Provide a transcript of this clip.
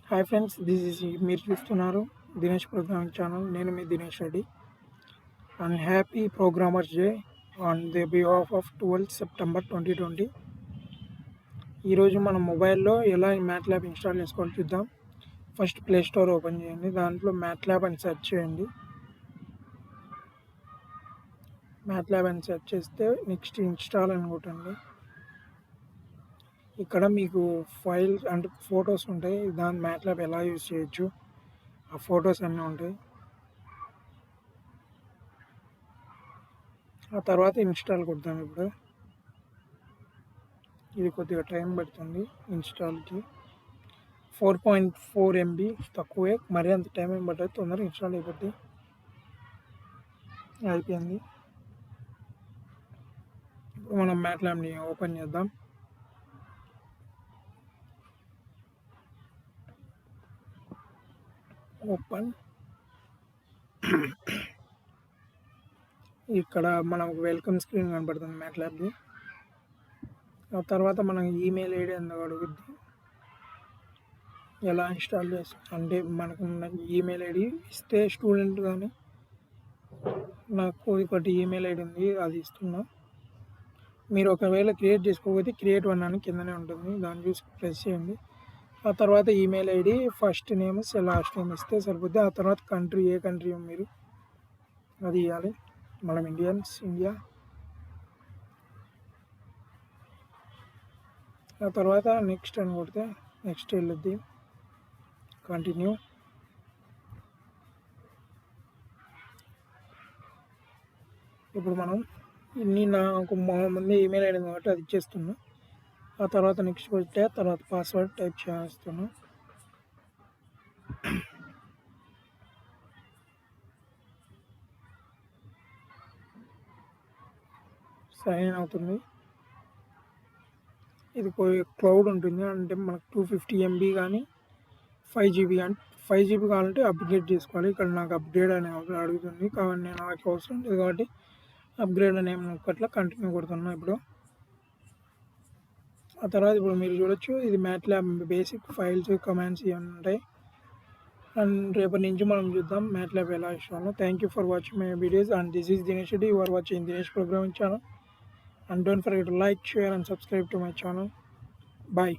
Hi friends, this is మీరు చూస్తున్నారు Dinesh programming channel. నేను మీ Dinesh Reddy. And happy programmers day on the behalf of 12 September 2020. ఈరోజు మన మొబైల్లో ఎలా మ్యాట్లాబ్ ఇన్స్టాల్ చేసుకోవాలో చూద్దాం. ఫస్ట్ ప్లే స్టోర్ ఓపెన్ చేయండి, దాంట్లో మ్యాట్లాబ్ అని సెర్చ్ చేయండి. మ్యాట్లాబ్ అని సెర్చ్ చేస్తే నెక్స్ట్ ఇన్స్టాల్ అని కొట్టండి. ఇక్కడ మీకు ఫైల్స్ అంటే ఫొటోస్ ఉంటాయి, దాని మ్యాట్లాబ్ ఎలా యూజ్ చేయొచ్చు ఆ ఫొటోస్ అన్నీ ఉంటాయి. ఆ తర్వాత ఇన్స్టాల్ కొడతాం. ఇప్పుడు ఇది కొద్దిగా టైం పడుతుంది ఇన్స్టాల్కి. 4.4 MB తక్కువే, మరీ అంత టైం ఏం పట్టదు, తొందరగా ఇన్స్టాల్ అయిపోద్ది. అయిపోయింది. ఇప్పుడు మనం మ్యాట్లాబ్ని ఓపెన్ చేద్దాం. ఓపెన్. ఇక్కడ మనకు వెల్కమ్ స్క్రీన్ కనబడుతుంది మ్యాట్లాబ్ది. ఆ తర్వాత మనం ఈమెయిల్ ఐడి ఎందుకు అడుగుద్ది, ఎలా ఇన్స్టాల్ చేస్తాం అంటే మనకు ఈమెయిల్ ఐడి ఇస్తే స్టూడెంట్ కానీ నాకు ఒకటి ఈమెయిల్ ఐడి ఉంది, అది ఇస్తున్నా. మీరు ఒకవేళ క్రియేట్ చేసుకోకపోతే క్రియేట్ వన్ అని కిందనే ఉంటుంది, దాన్ని చూసి ప్రెస్ చేయండి. ఆ తర్వాత email ID first name last name ఇస్తే సరిపోద్ది. ఆ తర్వాత కంట్రీ, ఏ కంట్రీ మీరు అది ఇవ్వాలి. మనం ఇండియన్స్, ఇండియా. ఆ తర్వాత నెక్స్ట్ అని కొడితే నెక్స్ట్ వెళ్ళొద్ది. కంటిన్యూ. ఇప్పుడు మనం నాకు ముందు ఈమెయిల్ ఐడి కాబట్టి అది ఇచ్చేస్తున్నా. ఆ తర్వాత నెక్స్ట్ కొట్టే తర్వాత పాస్వర్డ్ టైప్ చేస్తున్నా. సైన్ ఇన్ అవుతుంది. ఇది క్లౌడ్ ఉంటుంది, అంటే మనకు 250 MB కానీ 5 GB. అంటే 5 GB కావాలంటే అప్గ్రేడ్ చేసుకోవాలి. ఇక్కడ నాకు అప్గ్రేడ్ అనే అడుగుతుంది కాబట్టి నేను నాకు అవసరం లేదు కాబట్టి అప్గ్రేడ్ అనే ఒకట్లా కంటిన్యూ కొడుతున్నా. ఇప్పుడు ఆ తర్వాత ఇప్పుడు మీరు చూడొచ్చు, ఇది మ్యాట్లాబ్ బేసిక్ ఫైల్స్, కమాండ్స్ ఇవన్నీ ఉంటాయి. అండ్ రేపటి నుంచి మనం చూద్దాం మ్యాట్లాబ్ ఎలా ఇస్తామో. Thank you for watching my videos and this is Dinesh Reddy. You are watching Dinesh Programming channel. And don't forget to like, share and subscribe to my channel. Bye.